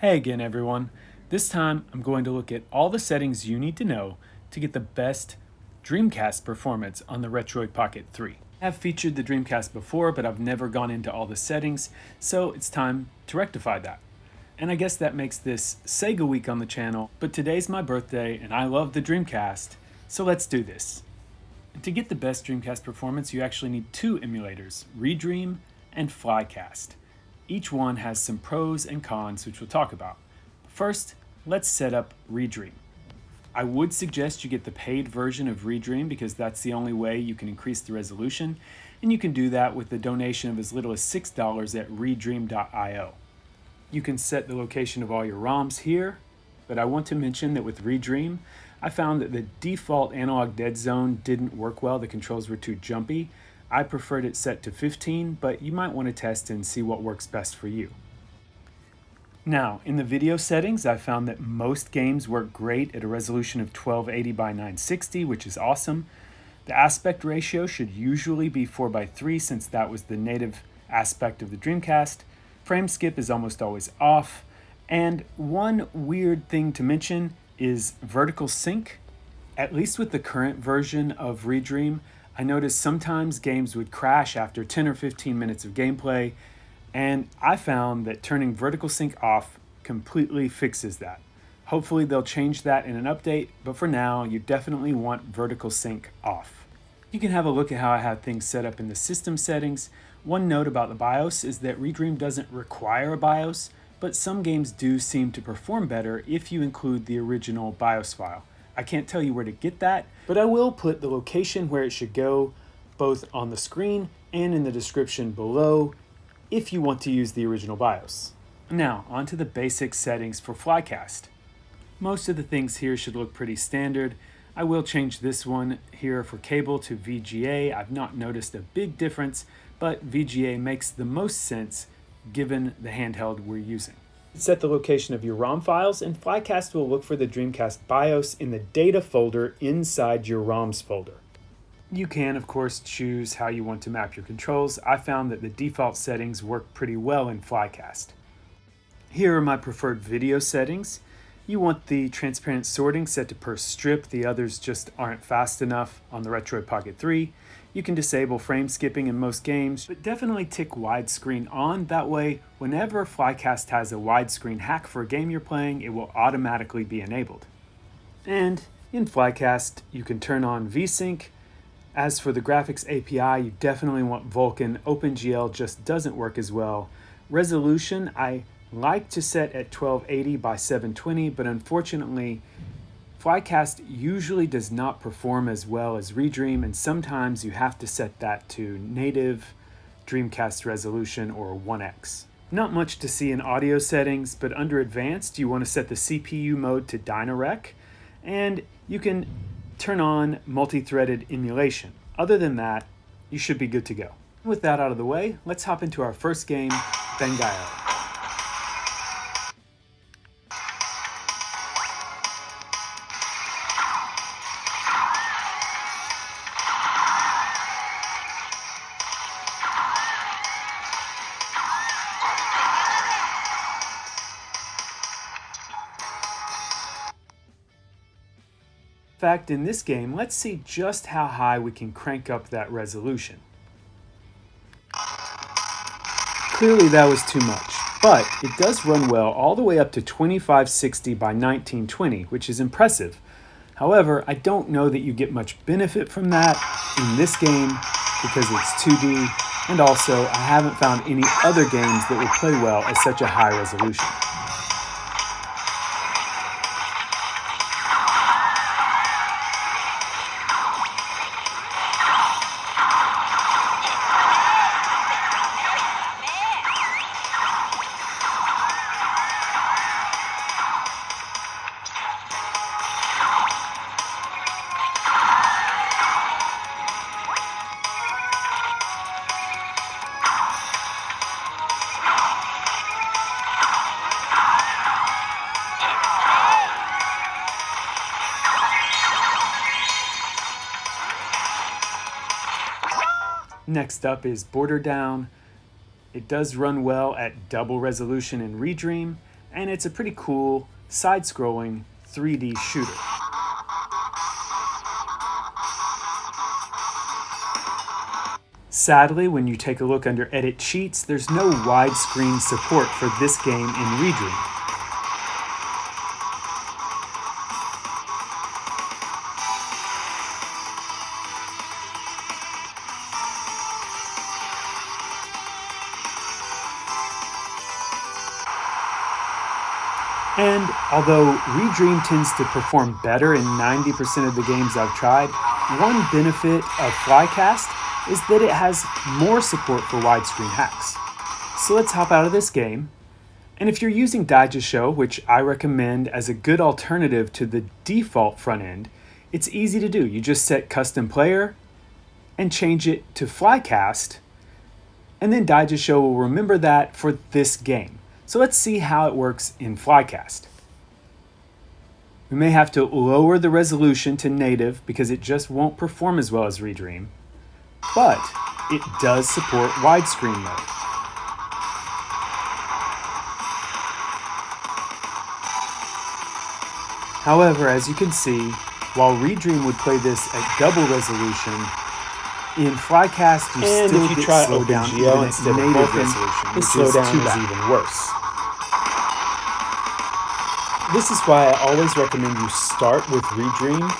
Hey again everyone. This time I'm going to look at all the settings you need to know to get the best Dreamcast performance on the Retroid Pocket 3. I have featured the Dreamcast before, but I've never gone into all the settings, so it's time to rectify that. And I guess that makes this Sega week on the channel, but today's my birthday and I love the Dreamcast, so let's do this. And to get the best Dreamcast performance, you actually need two emulators, Redream and Flycast. Each one has some pros and cons, which we'll talk about. First, let's set up Redream. I would suggest you get the paid version of Redream because that's the only way you can increase the resolution, and you can do that with a donation of as little as $6 at redream.io. You can set the location of all your ROMs here, but I want to mention that with Redream, I found that the default analog dead zone didn't work well. The controls were too jumpy. I preferred it set to 15, but you might want to test and see what works best for you. Now, in the video settings, I found that most games work great at a resolution of 1280 by 960, which is awesome. The aspect ratio should usually be 4:3 since that was the native aspect of the Dreamcast. Frame skip is almost always off. And one weird thing to mention is vertical sync. At least with the current version of Redream, I noticed sometimes games would crash after 10 or 15 minutes of gameplay, and I found that turning vertical sync off completely fixes that. Hopefully they'll change that in an update, but for now, you definitely want vertical sync off. You can have a look at how I have things set up in the system settings. One note about the BIOS is that Redream doesn't require a BIOS, but some games do seem to perform better if you include the original BIOS file. I can't tell you where to get that, but I will put the location where it should go, both on the screen and in the description below, if you want to use the original BIOS. Now, onto the basic settings for Flycast. Most of the things here should look pretty standard. I will change this one here for cable to VGA. I've not noticed a big difference, but VGA makes the most sense given the handheld we're using. Set the location of your ROM files, and Flycast will look for the Dreamcast BIOS in the data folder inside your ROMs folder. You can, of course, choose how you want to map your controls. I found that the default settings work pretty well in Flycast. Here are my preferred video settings. You want the transparent sorting set to per strip. The others just aren't fast enough on the Retroid Pocket 3. You can disable frame skipping in most games, but definitely tick widescreen on. That way, whenever Flycast has a widescreen hack for a game you're playing, it will automatically be enabled. And in Flycast, you can turn on VSync. As for the graphics API, you definitely want Vulkan. OpenGL just doesn't work as well. Resolution, I like to set at 1280 by 720, but unfortunately, Flycast usually does not perform as well as Redream, and sometimes you have to set that to native Dreamcast resolution or 1x. Not much to see in audio settings, but under advanced, you want to set the CPU mode to DynaRec, and you can turn on multi-threaded emulation. Other than that, you should be good to go. With that out of the way, let's hop into our first game, Bangai-O. In fact, in this game, let's see just how high we can crank up that resolution. Clearly that was too much, but it does run well all the way up to 2560 by 1920, which is impressive. However, I don't know that you get much benefit from that in this game because it's 2D, and also I haven't found any other games that will play well at such a high resolution. Next up is Border Down. It does run well at double resolution in Redream, and it's a pretty cool side-scrolling 3D shooter. Sadly, when you take a look under Edit Cheats, there's no widescreen support for this game in Redream. And although Redream tends to perform better in 90% of the games I've tried, one benefit of Flycast is that it has more support for widescreen hacks. So let's hop out of this game. And if you're using Daijiisho, which I recommend as a good alternative to the default front end, it's easy to do. You just set custom player and change it to Flycast, and then Daijiisho will remember that for this game. So let's see how it works in Flycast. We may have to lower the resolution to native because it just won't perform as well as Redream, but it does support widescreen mode. However, as you can see, while Redream would play this at double resolution, in Flycast you still get slowed down even at native resolution, which is even worse. This is why I always recommend you start with Redream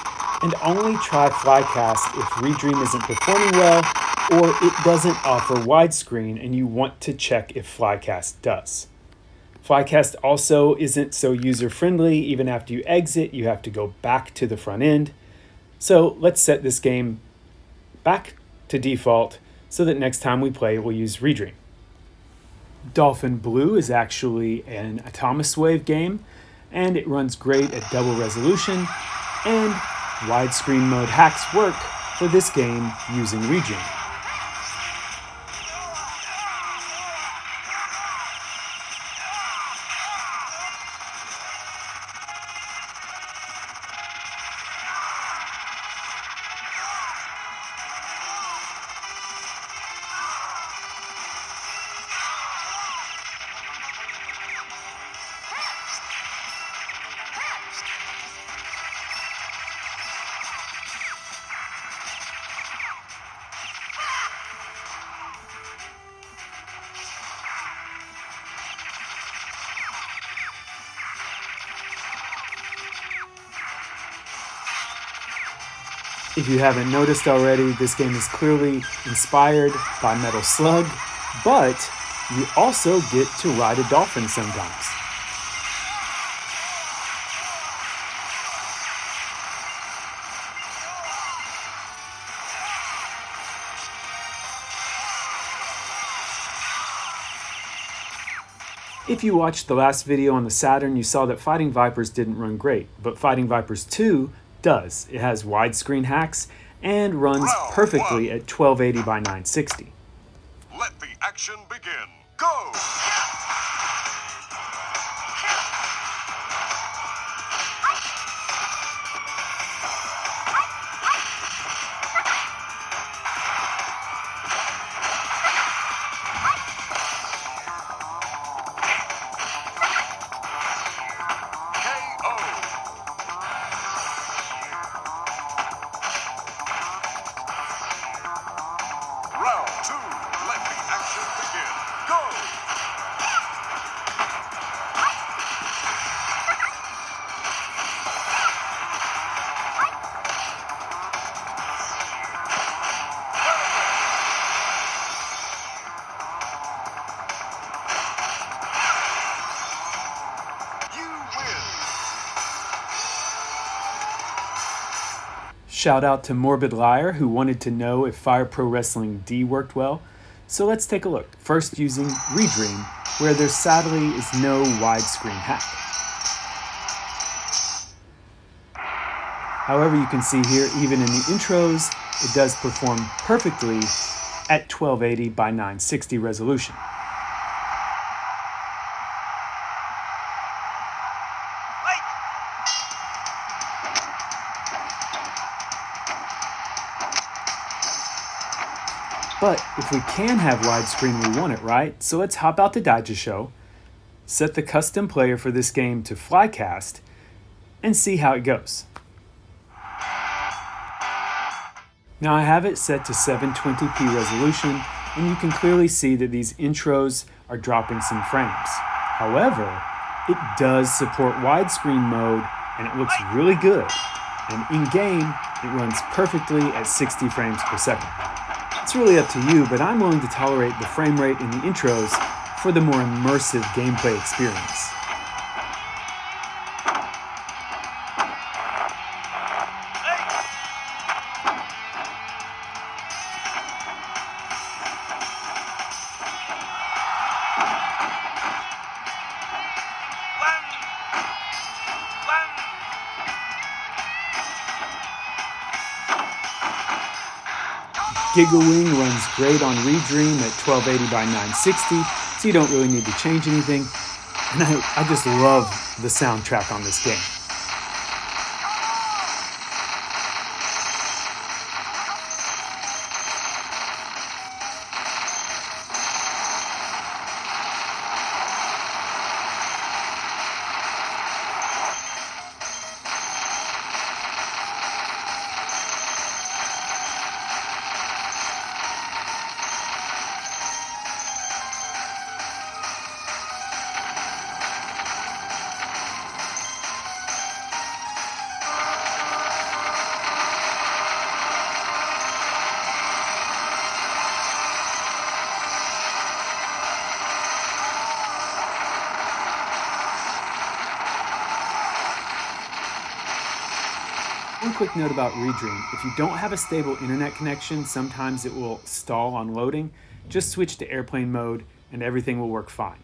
and only try Flycast if Redream isn't performing well or it doesn't offer widescreen and you want to check if Flycast does. Flycast also isn't so user-friendly. Even after you exit, you have to go back to the front end. So let's set this game back to default so that next time we play, we'll use Redream. Dolphin Blue is actually an Atomiswave game, and it runs great at double resolution, and widescreen mode hacks work for this game using Redream. If you haven't noticed already, this game is clearly inspired by Metal Slug, but you also get to ride a dolphin sometimes. If you watched the last video on the Saturn, you saw that Fighting Vipers didn't run great, but Fighting Vipers 2 does. It has widescreen hacks and runs perfectly at 1280 by 960. Let the action begin. Go! Shout out to Morbid Liar, who wanted to know if Fire Pro Wrestling D worked well. So let's take a look. First using Redream, where there sadly is no widescreen hack. However, you can see here, even in the intros, it does perform perfectly at 1280 by 960 resolution. But if we can have widescreen, we want it, right? So let's hop out to Daijiisho set the custom player for this game to Flycast, and see how it goes. Now I have it set to 720p resolution, and you can clearly see that these intros are dropping some frames. However, it does support widescreen mode, and it looks really good. And in-game, it runs perfectly at 60 frames per second. It's really up to you, but I'm willing to tolerate the frame rate in the intros for the more immersive gameplay experience. Gigawing runs great on Redream at 1280 by 960, so you don't really need to change anything. And I just love the soundtrack on this game. One quick note about Redream. If you don't have a stable internet connection, sometimes it will stall on loading. Just switch to airplane mode and everything will work fine.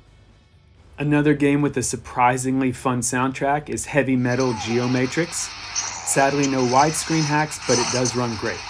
Another game with a surprisingly fun soundtrack is Heavy Metal GeoMatrix. Sadly, no widescreen hacks, but it does run great.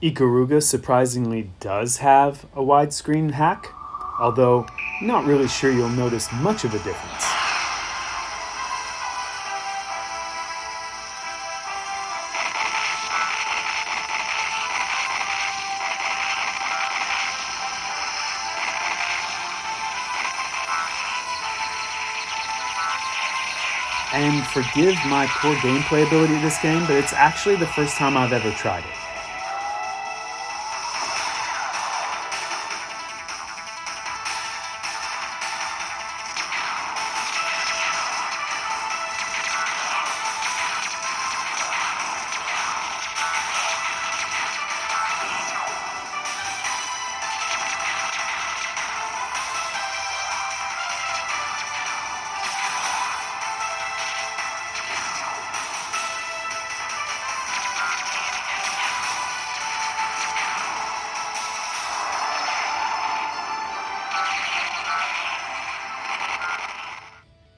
Ikaruga surprisingly does have a widescreen hack, although I'm not really sure you'll notice much of a difference. And forgive my poor gameplay ability of this game, but it's actually the first time I've ever tried it.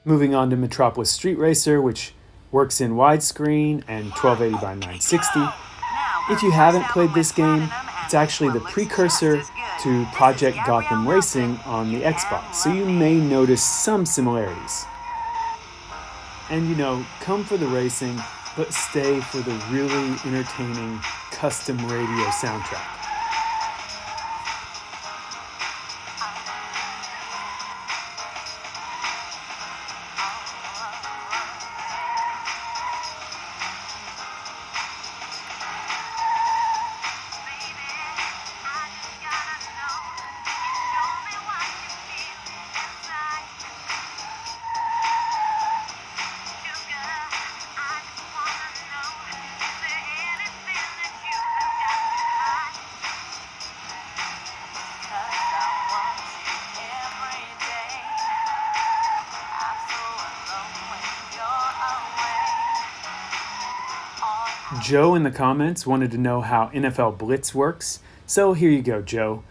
Moving on to Metropolis Street Racer, which works in widescreen and 1280 by 960. If you haven't played this game, it's actually the precursor to Project Gotham Racing on the Xbox, so you may notice some similarities. And come for the racing, but stay for the really entertaining custom radio soundtrack. Joe in the comments wanted to know how NFL Blitz works, so here you go, Joe.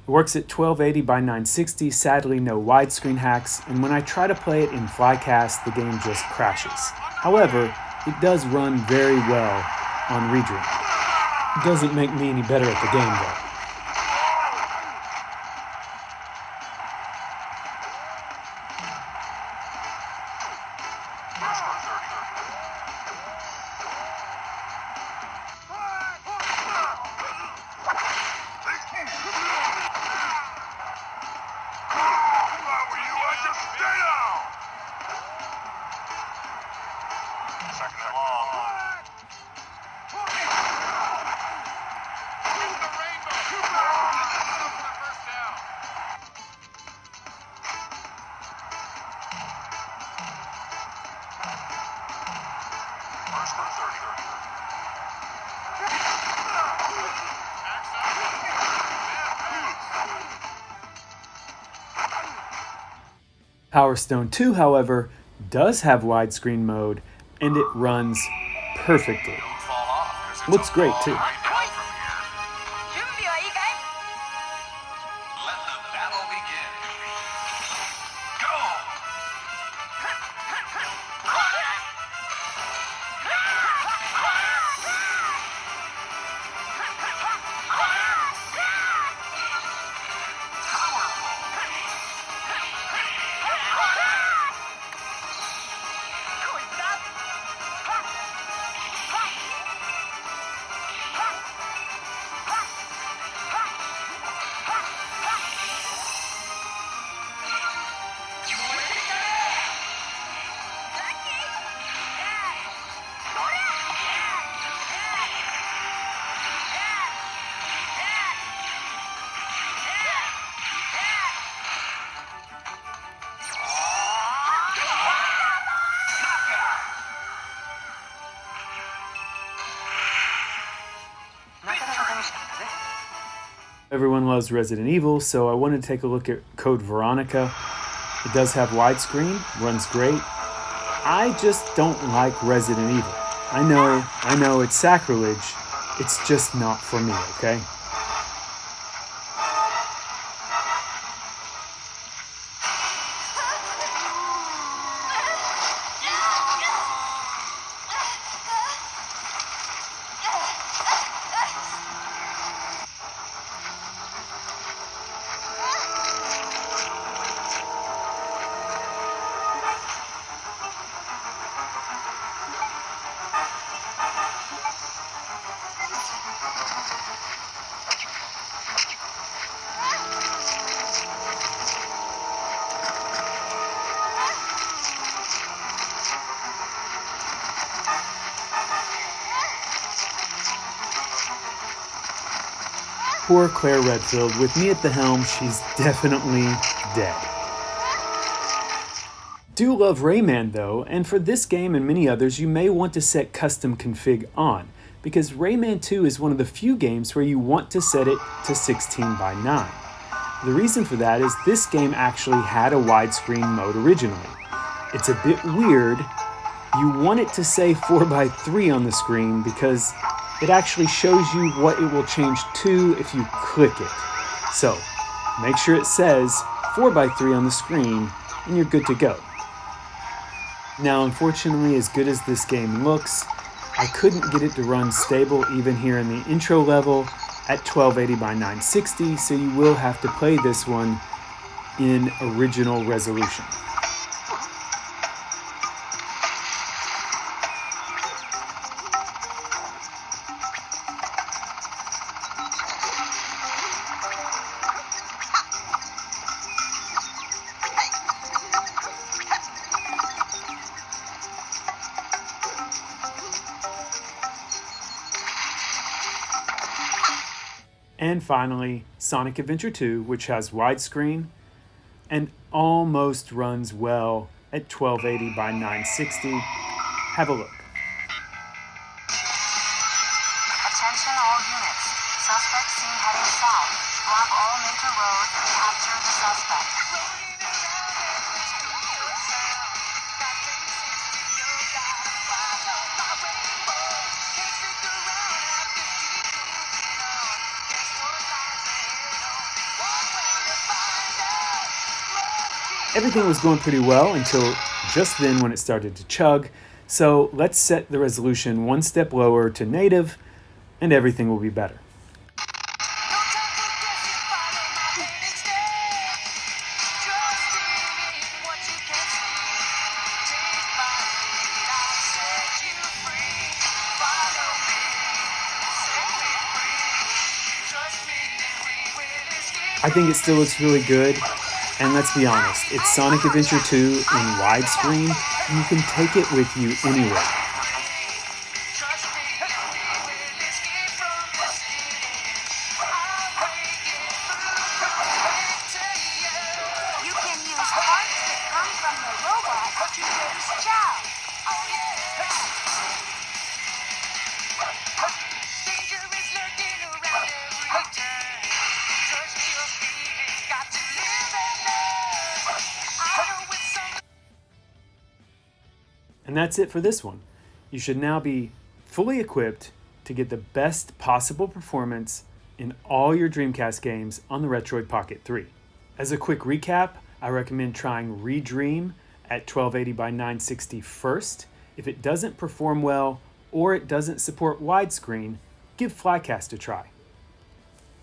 It works at 1280 by 960, sadly no widescreen hacks, and when I try to play it in Flycast, the game just crashes. However, it does run very well on Redream. It doesn't make me any better at the game though. Power Stone 2, however, does have widescreen mode, and it runs perfectly. Looks great too. Everyone loves Resident Evil, so I wanted to take a look at Code Veronica. It does have widescreen, runs great. I just don't like Resident Evil. I know it's sacrilege. It's just not for me, okay? Poor Claire Redfield. With me at the helm, she's definitely dead. Do love Rayman though, and for this game and many others, you may want to set custom config on, because Rayman 2 is one of the few games where you want to set it to 16 by 9. The reason for that is this game actually had a widescreen mode originally. It's a bit weird. You want it to say 4 by 3 on the screen because it actually shows you what it will change to if you click it. So, make sure it says 4 by 3 on the screen and you're good to go. Now, unfortunately, as good as this game looks, I couldn't get it to run stable even here in the intro level at 1280 by 960, so you will have to play this one in original resolution. And finally, Sonic Adventure 2, which has widescreen and almost runs well at 1280 by 960. Have a look. Attention all units. Suspect seen heading south. Block all major roads and capture the suspect. Everything was going pretty well until just then when it started to chug. So let's set the resolution one step lower to native and everything will be better. I think it still looks really good, and let's be honest, it's Sonic Adventure 2 in widescreen, and you can take it with you anywhere. You can use parts that come from the robot to raise Chow. Oh yeah! Danger is lurking around every turn. Trust me, your feelings got to live and learn. I know it's some. And that's it for this one. You should now be fully equipped to get the best possible performance in all your Dreamcast games on the Retroid Pocket 3. As a quick recap, I recommend trying Redream at 1280 by 960 first. If it doesn't perform well or it doesn't support widescreen, give Flycast a try.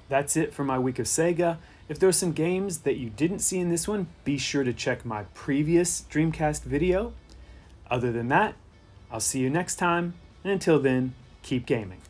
That's it for my week of Sega. If there are some games that you didn't see in this one, be sure to check my previous Dreamcast video. Other than that, I'll see you next time, and until then, keep gaming.